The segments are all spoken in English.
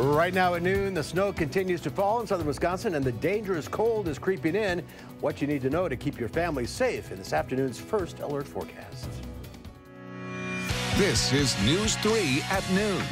Right now at noon, the snow continues to fall in southern Wisconsin and the dangerous cold is creeping in. What you need to know to keep your family safe in this afternoon's first alert forecast. This is News 3 at noon.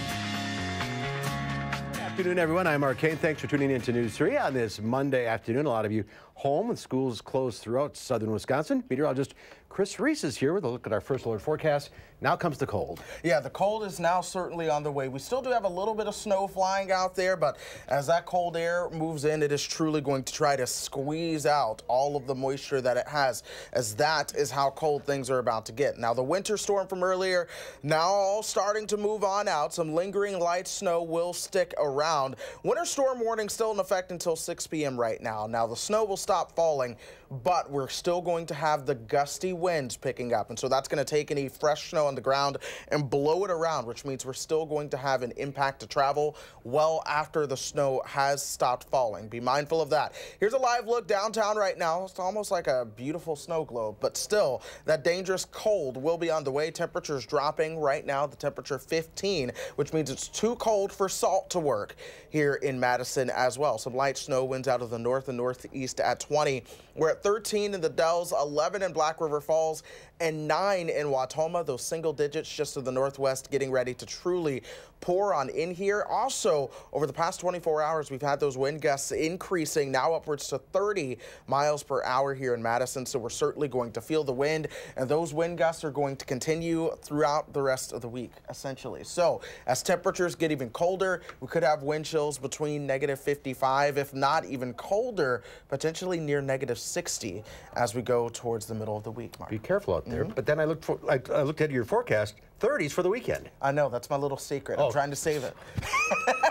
Good afternoon, everyone. I'm Mark Kane. Thanks for tuning in to News 3 on this Monday afternoon. A lot of you home with schools closed throughout southern Wisconsin. Meteorologist Chris Reese is here with a look at our first alert forecast. Now comes the cold. Yeah, the cold is now certainly on the way. We still do have a little bit of snow flying out there, but as that cold air moves in, it is truly going to try to squeeze out all of the moisture that it has, as that is how cold things are about to get. Now, the winter storm from earlier, now all starting to move on out. Some lingering light snow will stick around. Winter storm warning still in effect until 6 p.m. right now. Now, the snow will stop falling, but we're still going to have the gusty winds picking up, and so that's going to take any fresh snow on the ground and blow it around, which means we're still going to have an impact to travel well after the snow has stopped falling. Be mindful of that. Here's a live look downtown right now. It's almost like a beautiful snow globe, but still that dangerous cold will be on the way. Temperatures dropping right now. The temperature 15, which means it's too cold for salt to work here in Madison as well. Some light snow winds out of the north and northeast at 20. We're at 13 in the Dells, 11 in Black River Falls, and 9 in Watoma. Those single digits just to the northwest getting ready to truly pour on in here. Also, over the past 24 hours, we've had those wind gusts increasing now upwards to 30 miles per hour here in Madison. So we're certainly going to feel the wind, and those wind gusts are going to continue throughout the rest of the week, essentially. So as temperatures get even colder, we could have wind chills between -55, if not even colder, potentially near -60 as we go towards the middle of the week, Mark. Be careful out there. But then I looked at your forecast, 30s for the weekend. I know, that's my little secret. I'm trying to save it.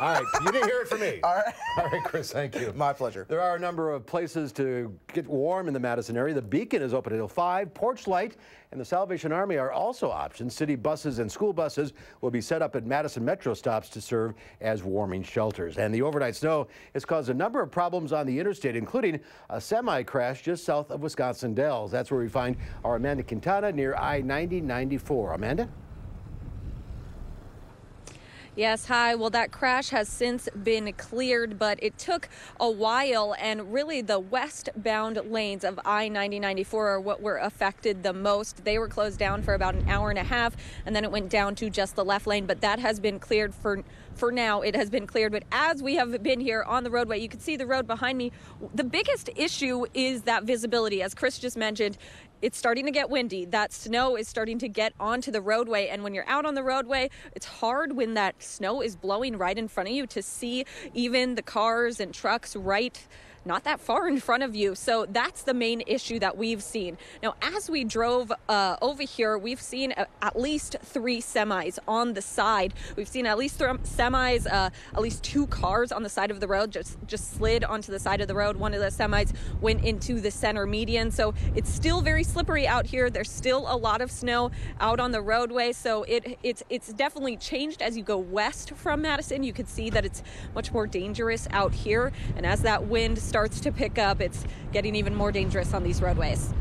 All right, you didn't hear it from me. All right. All right, Chris, thank you. My pleasure. There are a number of places to get warm in the Madison area. The Beacon is open until 5. Porch Light and the Salvation Army are also options. City buses and school buses will be set up at Madison Metro stops to serve as warming shelters. And the overnight snow has caused a number of problems on the interstate, including a semi-crash just south of Wisconsin Dells. That's where we find our Amanda Quintana near I-90-94. Amanda? Yes, hi. Well, that crash has since been cleared, but it took a while, and really the westbound lanes of I-90-94 are what were affected the most. They were closed down for about an hour and a half, and then it went down to just the left lane, but that has been cleared for now. It has been cleared, but as we have been here on the roadway, you can see the road behind me. The biggest issue is that visibility. As Chris just mentioned, it's starting to get windy. That snow is starting to get onto the roadway, and when you're out on the roadway, it's hard when that snow is blowing right in front of you to see even the cars and trucks not that far in front of you. So that's the main issue that we've seen. Now, as we drove over here, we've seen at least 3 semis on the side. We've seen at least 3 semis, at least 2 cars on the side of the road just slid onto the side of the road. One of the semis went into the center median. So it's still very slippery out here. There's still a lot of snow out on the roadway. So it's definitely changed as you go west from Madison. You can see that it's much more dangerous out here. And as that wind starts to pick up, it's getting even more dangerous on these roadways.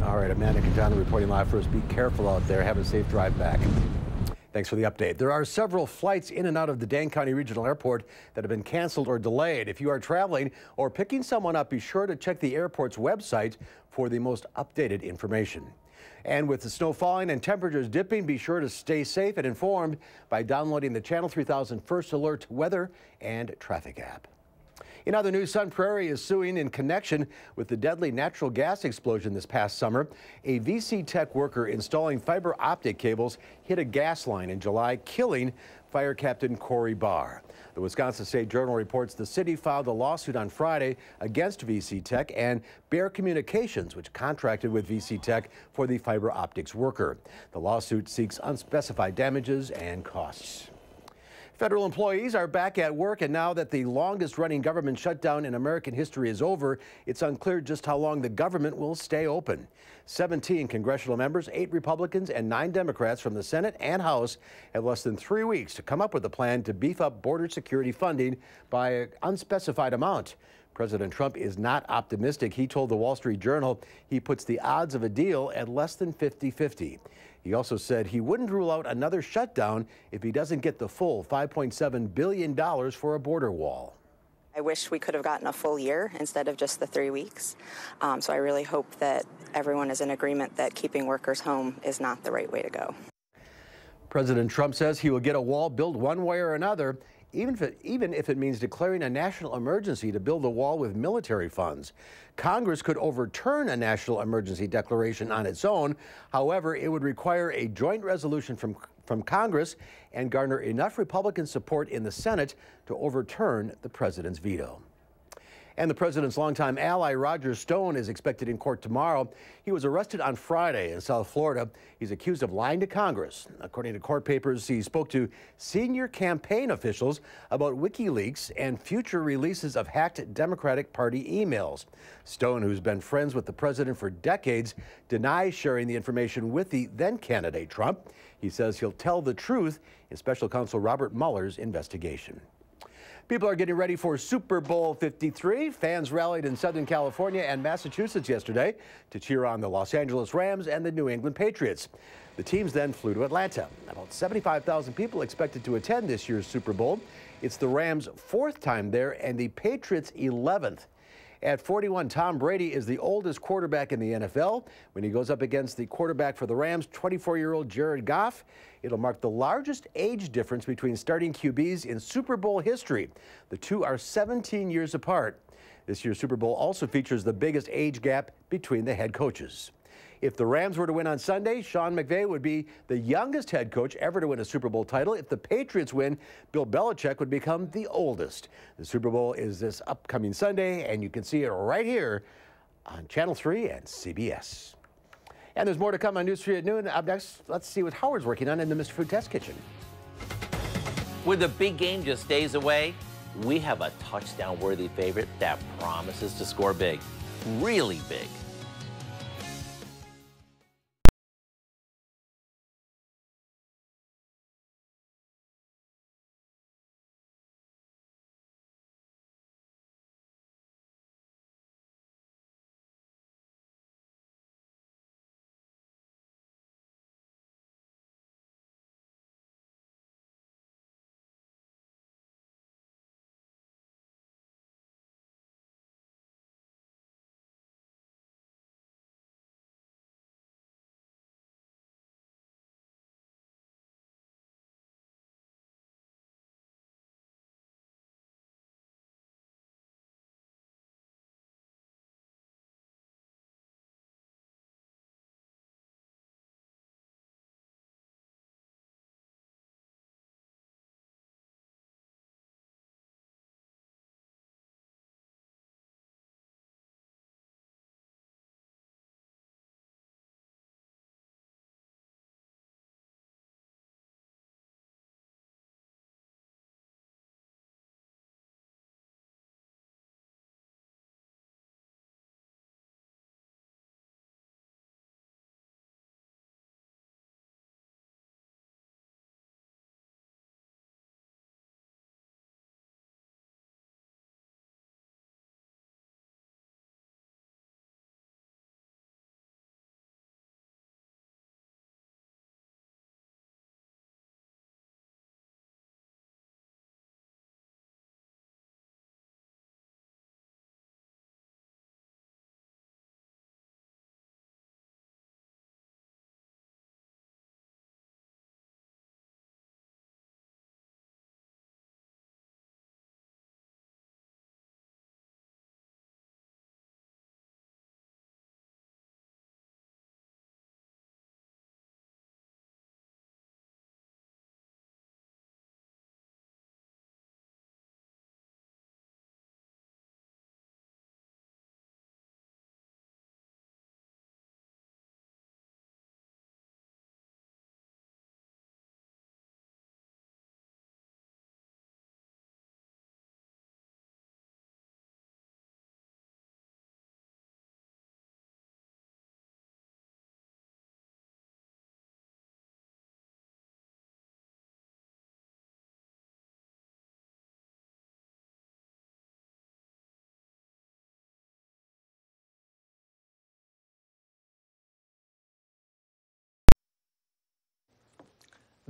All right, Amanda Quintana reporting live for us. Be careful out there. Have a safe drive back. Thanks for the update. There are several flights in and out of the Dane County Regional Airport that have been canceled or delayed. If you are traveling or picking someone up, be sure to check the airport's website for the most updated information. And with the snow falling and temperatures dipping, be sure to stay safe and informed by downloading the Channel 3000 First Alert weather and traffic app. In other news, Sun Prairie is suing in connection with the deadly natural gas explosion this past summer. A VC Tech worker installing fiber optic cables hit a gas line in July, killing Fire Captain Corey Barr. The Wisconsin State Journal reports the city filed a lawsuit on Friday against VC Tech and Bear Communications, which contracted with VC Tech for the fiber optics worker. The lawsuit seeks unspecified damages and costs. Federal employees are back at work, and now that the longest-running government shutdown in American history is over, it's unclear just how long the government will stay open. 17 congressional members, 8 Republicans, and 9 Democrats from the Senate and House have less than 3 weeks to come up with a plan to beef up border security funding by an unspecified amount. President Trump is not optimistic. He told the Wall Street Journal he puts the odds of a deal at less than 50-50. He also said he wouldn't rule out another shutdown if he doesn't get the full $5.7 billion for a border wall. I wish we could have gotten a full year instead of just the 3 weeks. So I really hope that everyone is in agreement that keeping workers home is not the right way to go. President Trump says he will get a wall built one way or another, even if it means declaring a national emergency to build a wall with military funds. Congress could overturn a national emergency declaration on its own. However, it would require a joint resolution from Congress and garner enough Republican support in the Senate to overturn the president's veto. And the president's longtime ally, Roger Stone, is expected in court tomorrow. He was arrested on Friday in South Florida. He's accused of lying to Congress. According to court papers, he spoke to senior campaign officials about WikiLeaks and future releases of hacked Democratic Party emails. Stone, who's been friends with the president for decades, denies sharing the information with the then candidate Trump. He says he'll tell the truth in special counsel Robert Mueller's investigation. People are getting ready for Super Bowl 53. Fans rallied in Southern California and Massachusetts yesterday to cheer on the Los Angeles Rams and the New England Patriots. The teams then flew to Atlanta. About 75,000 people expected to attend this year's Super Bowl. It's the Rams' 4th time there and the Patriots' 11th. At 41, Tom Brady is the oldest quarterback in the NFL. When he goes up against the quarterback for the Rams, 24-year-old Jared Goff, it'll mark the largest age difference between starting QBs in Super Bowl history. The two are 17 years apart. This year's Super Bowl also features the biggest age gap between the head coaches. If the Rams were to win on Sunday, Sean McVay would be the youngest head coach ever to win a Super Bowl title. If the Patriots win, Bill Belichick would become the oldest. The Super Bowl is this upcoming Sunday, and you can see it right here on Channel 3 and CBS. And there's more to come on News 3 at noon. Up next, let's see what Howard's working on in the Mr. Food Test Kitchen. With the big game just days away, we have a touchdown-worthy favorite that promises to score big, really big.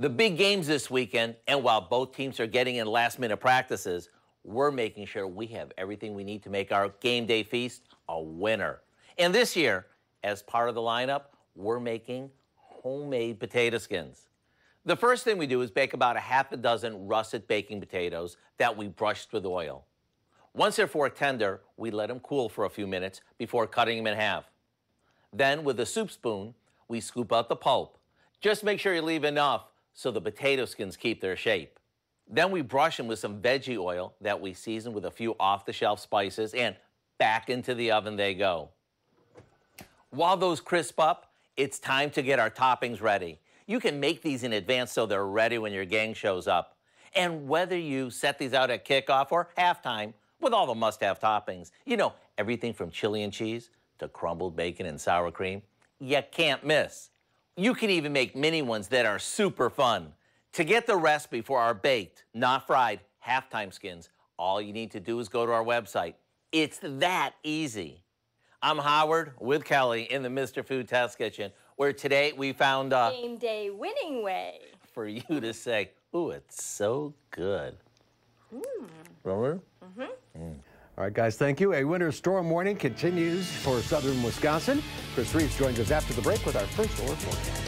The big game's this weekend, and while both teams are getting in last-minute practices, we're making sure we have everything we need to make our game day feast a winner. And this year, as part of the lineup, we're making homemade potato skins. The first thing we do is bake about a half a dozen russet baking potatoes that we brushed with oil. Once they're fork tender, we let them cool for a few minutes before cutting them in half. Then, with a soup spoon, we scoop out the pulp. Just make sure you leave enough so the potato skins keep their shape. Then we brush them with some veggie oil that we season with a few off-the-shelf spices, and back into the oven they go. While those crisp up, it's time to get our toppings ready. You can make these in advance so they're ready when your gang shows up. And whether you set these out at kickoff or halftime with all the must-have toppings, you know, everything from chili and cheese to crumbled bacon and sour cream, you can't miss. You can even make mini ones that are super fun. To get the recipe for our baked, not fried, halftime skins, all you need to do is go to our website. It's that easy. I'm Howard with Kelly in the Mr. Food Test Kitchen, where today we found a game day winning way for you to say, ooh, it's so good. Remember? All right, guys, thank you. A winter storm warning continues for southern Wisconsin. Chris Reeves joins us after the break with our first solar forecast.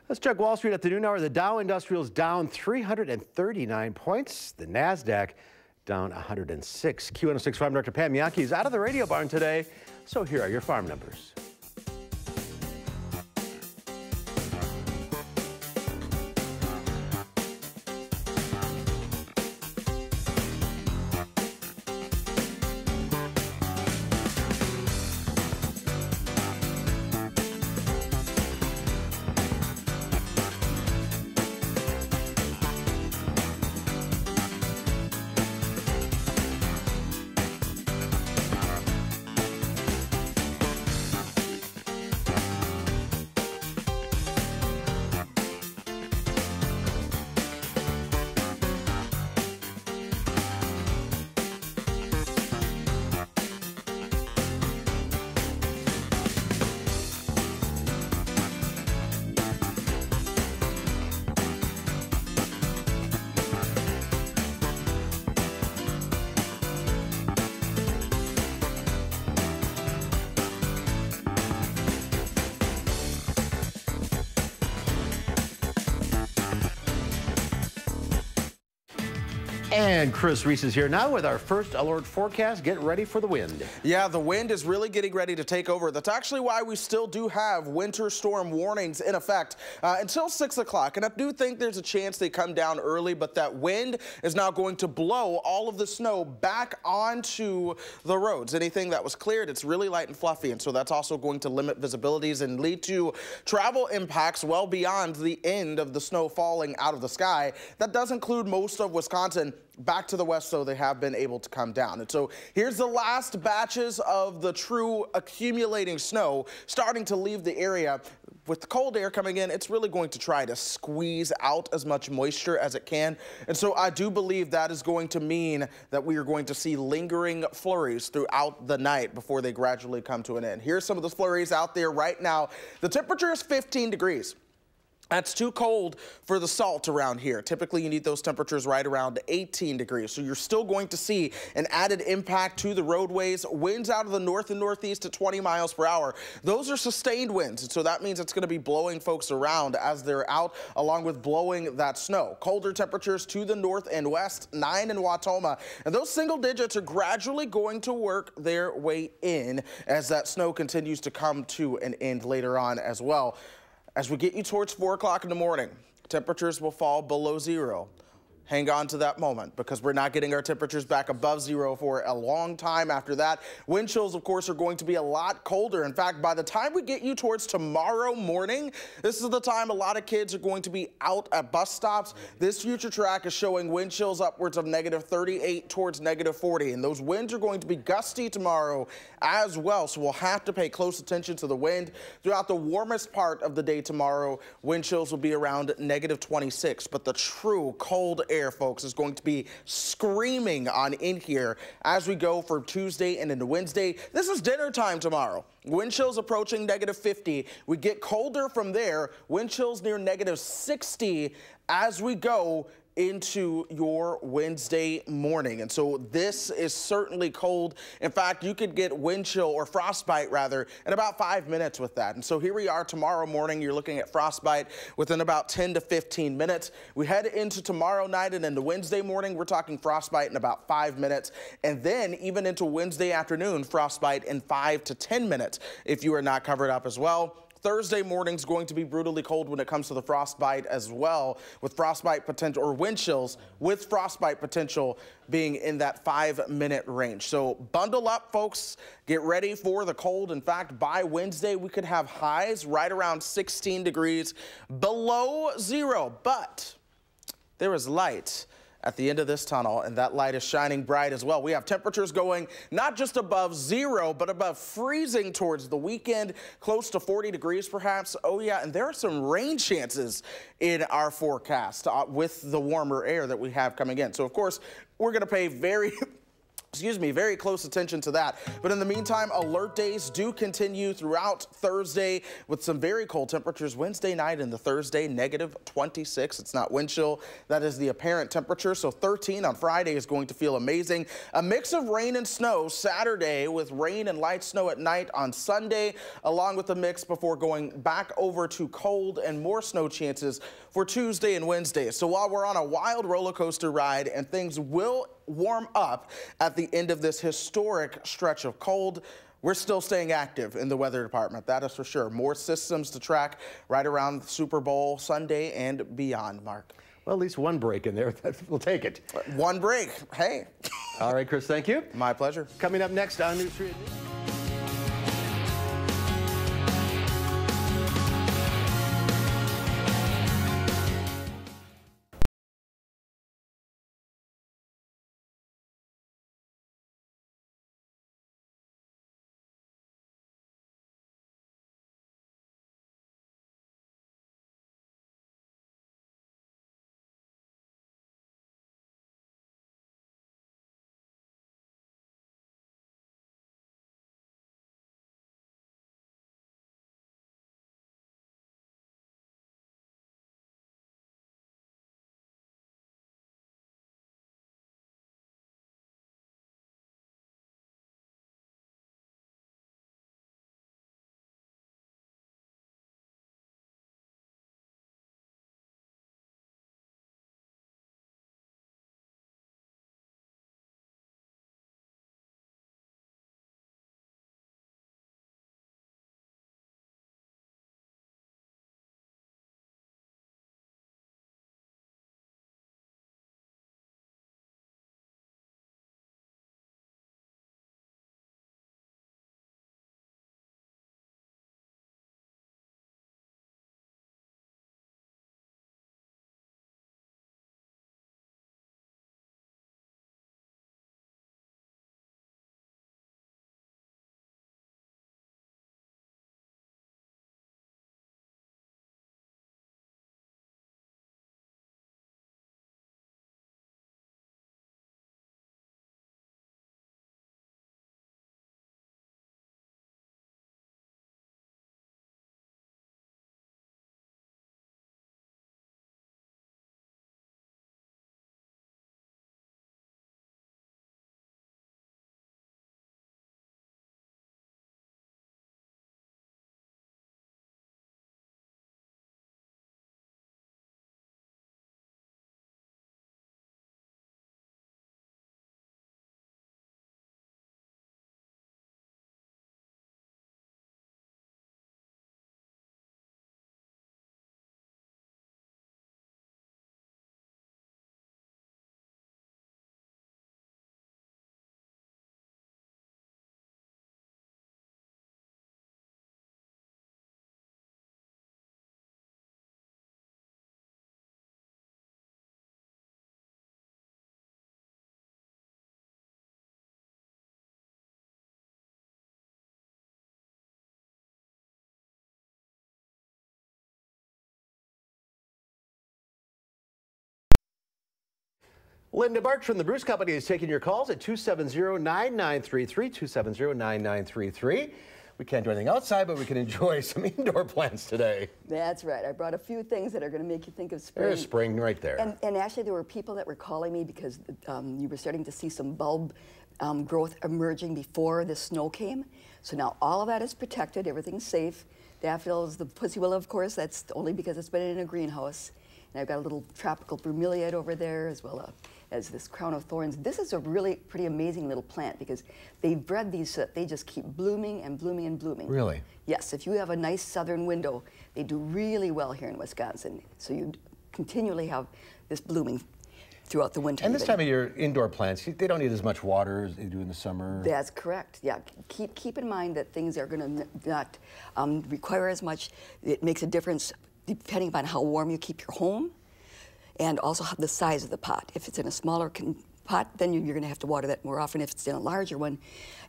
Let's check Wall Street at the noon hour. The Dow Industrials down 339 points. The NASDAQ down 106. Q106 Farm Director Pam Yaki is out of the radio barn today. So here are your farm numbers. And Chris Reese is here now with our first alert forecast. Get ready for the wind. Yeah, the wind is really getting ready to take over. That's actually why we still do have winter storm warnings in effect until 6 o'clock. And I do think there's a chance they come down early, but that wind is now going to blow all of the snow back onto the roads. Anything that was cleared, it's really light and fluffy. And so that's also going to limit visibilities and lead to travel impacts well beyond the end of the snow falling out of the sky. That does include most of Wisconsin. Back to the west, so they have been able to come down. And so here's the last batches of the true accumulating snow starting to leave the area. With the cold air coming in, it's really going to try to squeeze out as much moisture as it can. And so I do believe that is going to mean that we are going to see lingering flurries throughout the night before they gradually come to an end. Here's some of the flurries out there right now. The temperature is 15 degrees. That's too cold for the salt around here. Typically, you need those temperatures right around 18 degrees. So you're still going to see an added impact to the roadways. Winds out of the north and northeast at 20 miles per hour. Those are sustained winds. And so that means it's going to be blowing folks around as they're out, along with blowing that snow. Colder temperatures to the north and west, 9 in Wautoma. And those single digits are gradually going to work their way in as that snow continues to come to an end later on as well. As we get you towards 4 o'clock in the morning, temperatures will fall below zero. Hang on to that moment because we're not getting our temperatures back above zero for a long time after that. Wind chills, of course, are going to be a lot colder. In fact, by the time we get you towards tomorrow morning, this is the time a lot of kids are going to be out at bus stops. This future track is showing wind chills upwards of -38 towards -40. And those winds are going to be gusty tomorrow as well. So we'll have to pay close attention to the wind. Throughout the warmest part of the day tomorrow, wind chills will be around -26. But the true cold air, folks, is going to be screaming on in here as we go for Tuesday and into Wednesday. This is dinner time tomorrow. Wind chills approaching -50. We get colder from there. Wind chills near -60 as we go into your Wednesday morning. And so this is certainly cold. In fact, you could get wind chill or frostbite rather in about 5 minutes with that. And so here we are tomorrow morning. You're looking at frostbite within about 10 to 15 minutes. We head into tomorrow night and into Wednesday morning. We're talking frostbite in about 5 minutes. And then even into Wednesday afternoon, frostbite in 5 to 10 minutes if you are not covered up as well. Thursday morning is going to be brutally cold when it comes to the frostbite as well, with frostbite potential or wind chills with frostbite potential being in that 5-minute range. So bundle up, folks. Get ready for the cold. In fact, by Wednesday, we could have highs right around 16 degrees below zero. But there is light at the end of this tunnel, and that light is shining bright as well. We have temperatures going not just above zero, but above freezing towards the weekend, close to 40 degrees perhaps. Oh yeah, and there are some rain chances in our forecast with the warmer air that we have coming in. So of course, we're gonna pay very very close attention to that. But in the meantime, alert days do continue throughout Thursday with some very cold temperatures. Wednesday night and the Thursday, -26. It's not wind chill. That is the apparent temperature. So 13 on Friday is going to feel amazing. A mix of rain and snow Saturday with rain and light snow at night on Sunday, along with the mix before going back over to cold and more snow chances for Tuesday and Wednesday. So while we're on a wild roller coaster ride and things will warm up at the end of this historic stretch of cold, we're still staying active in the weather department. That is for sure. More systems to track right around Super Bowl Sunday and beyond, Mark. Well, at least one break in there. We'll take it. One break. Hey. All right, Chris, thank you. My pleasure. Coming up next on News 3. Linda Barch from the Bruce Company is taking your calls at 270-9933, 270-9933. We can't do anything outside, but we can enjoy some indoor plants today. That's right. I brought a few things that are going to make you think of spring. There's spring right there. And actually, there were people that were calling me because you were starting to see some bulb growth emerging before the snow came. So now all of that is protected. Everything's safe. Daffodils, the pussy willow, of course, that's only because it's been in a greenhouse. And I've got a little tropical bromeliad over there, as well as this crown of thorns. This is a really pretty amazing little plant because they've bred these so that they just keep blooming and blooming and blooming. Really? Yes, if you have a nice southern window, they do really well here in Wisconsin. So you continually have this blooming throughout the winter. And this time of year, indoor plants, they don't need as much water as they do in the summer. That's correct. Yeah, keep in mind that things are going to not require as much. It makes a difference depending upon how warm you keep your home, and also the size of the pot. If it's in a smaller pot, then you're going to have to water that more often. If it's in a larger one,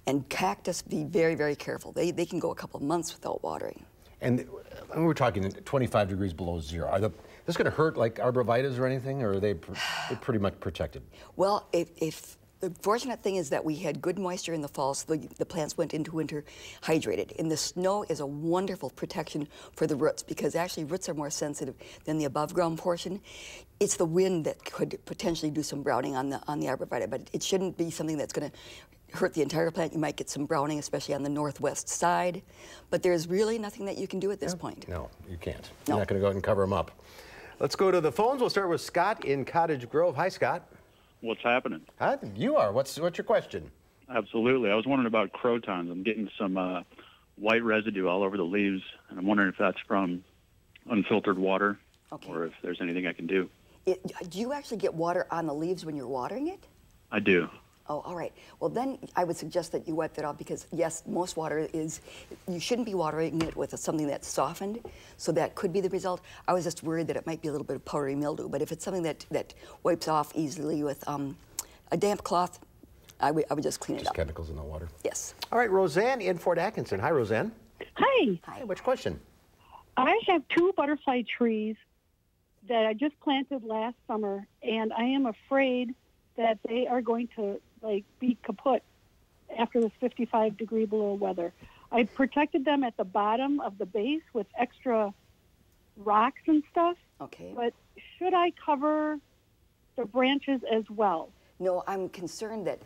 and cactus, be very, very careful. They can go a couple of months without watering. And we're talking 25 degrees below zero. Are this going to hurt like arborvitaes or anything, or are they pretty much protected? Well, if the fortunate thing is that we had good moisture in the fall, so the plants went into winter hydrated. And the snow is a wonderful protection for the roots because actually roots are more sensitive than the above ground portion. It's the wind that could potentially do some browning on the arborvitae, but it shouldn't be something that's going to hurt the entire plant. You might get some browning, especially on the northwest side, but there's really nothing that you can do at this point. No, you can't. No. You're not going to go out and cover them up. Let's go to the phones. We'll start with Scott in Cottage Grove. Hi, Scott. What's happening? Hi, you are. What's your question? Absolutely. I was wondering about crotons. I'm getting some white residue all over the leaves, and I'm wondering if that's from unfiltered water, or if there's anything I can do. Do you actually get water on the leaves when you're watering it? I do. Oh, all right. Well, then I would suggest that you wipe that off because, yes, most water is, you shouldn't be watering it with something that's softened, so that could be the result. I was just worried that it might be a little bit of powdery mildew, but if it's something that wipes off easily with a damp cloth, I would just clean it up. Just chemicals in the water? Yes. All right, Roseanne in Fort Atkinson. Hi, Roseanne. Hi. Hi, what's your question? I have 2 butterfly trees that I just planted last summer, and I am afraid that they are going to be kaput after this 55 degree below weather. I protected them at the bottom of the base with extra rocks and stuff. Okay. But should I cover the branches as well? No, I'm concerned that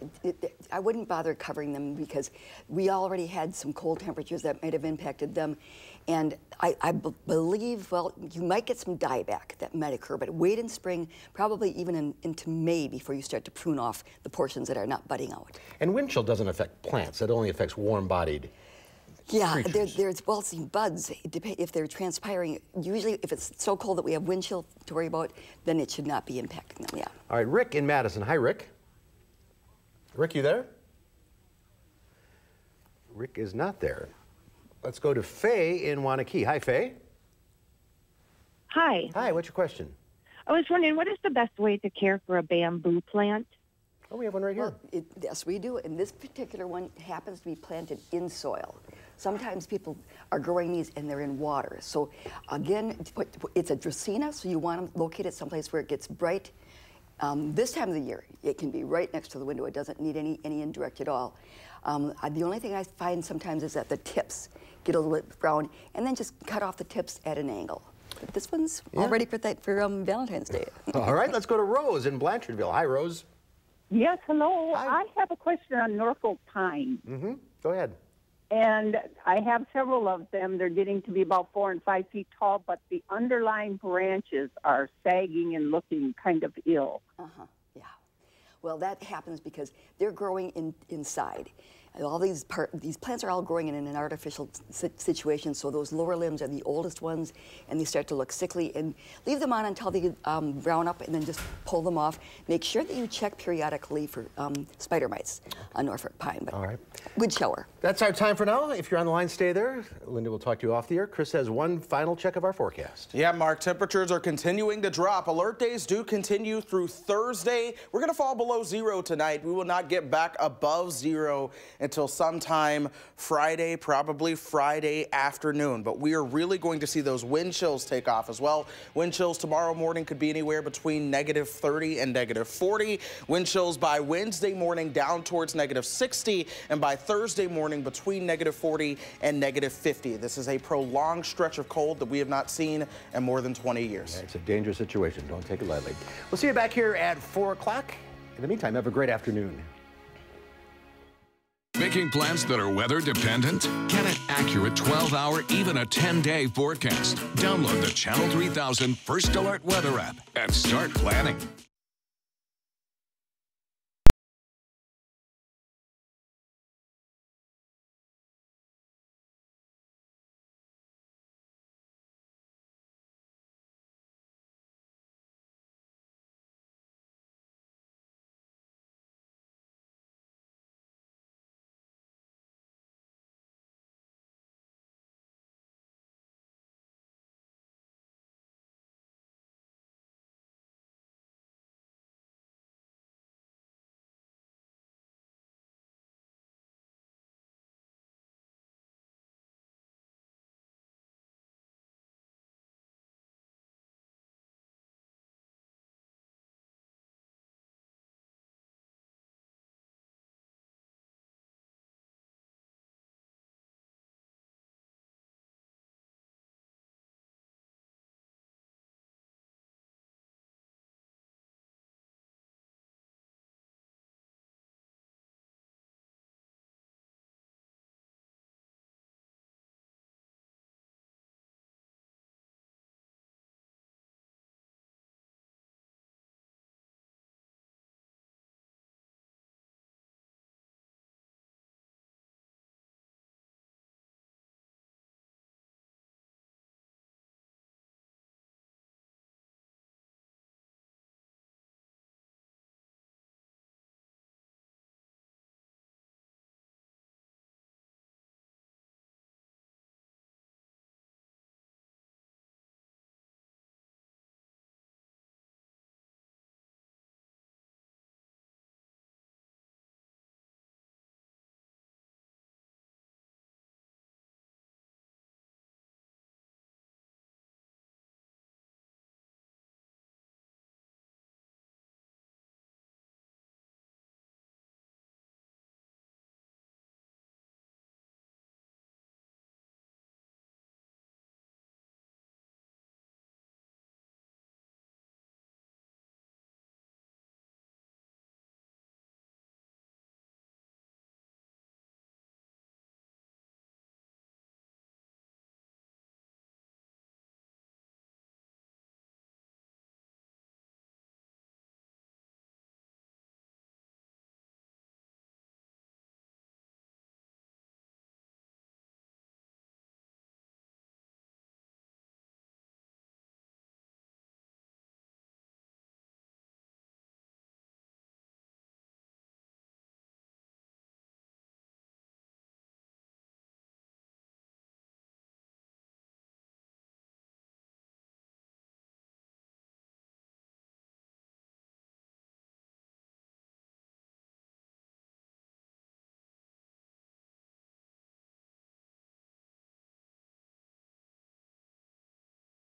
I wouldn't bother covering them because we already had some cold temperatures that might have impacted them. And I believe, well, you might get some dieback that might occur, but wait in spring, probably even into May before you start to prune off the portions that are not budding out. And wind chill doesn't affect plants. It only affects warm-bodied creatures. There's see, buds, if they're transpiring, usually if it's so cold that we have wind chill to worry about, then it should not be impacting them, yeah. All right, Rick in Madison. Hi, Rick. Rick, you there? Rick is not there. Let's go to Faye in Wanakee. Hi, Faye. Hi. Hi, what's your question? I was wondering, what is the best way to care for a bamboo plant? Oh, we have one right here. Yes, we do. And this particular one happens to be planted in soil. Sometimes people are growing these and they're in water. So again, it's a Dracaena, so you want to locate it someplace where it gets bright. This time of the year, it can be right next to the window. It doesn't need any indirect at all. The only thing I find sometimes is that the tips get a little bit brown, and then just cut off the tips at an angle. But this one's all ready for Valentine's Day. All right, let's go to Rose in Blanchardville. Hi, Rose. Yes, hello. Hi. I have a question on Norfolk pine. Mm-hmm. Go ahead. And I have several of them. They're getting to be about 4 and 5 feet tall, but the underlying branches are sagging and looking kind of ill. Yeah. Well, that happens because they're growing inside. And all these plants are all growing in an artificial situation, so those lower limbs are the oldest ones, and they start to look sickly. And leave them on until they brown up, and then just pull them off. Make sure that you check periodically for spider mites on Norfolk pine. But all right. Good shower. That's our time for now. If you're on the line, stay there. Linda will talk to you off the air. Chris has one final check of our forecast. Yeah, Mark, temperatures are continuing to drop. Alert days do continue through Thursday. We're going to fall below 0 tonight. We will not get back above 0 until sometime Friday, probably Friday afternoon. But we are really going to see those wind chills take off as well. Wind chills tomorrow morning could be anywhere between -30 and -40. Wind chills by Wednesday morning down towards -60, and by Thursday morning between -40 and -50. This is a prolonged stretch of cold that we have not seen in more than 20 years. Yeah, it's a dangerous situation. Don't take it lightly. We'll see you back here at 4 o'clock. In the meantime, have a great afternoon. Making plans that are weather dependent? Get an accurate 12-hour, even a 10-day forecast. Download the Channel 3000 First Alert Weather app and start planning.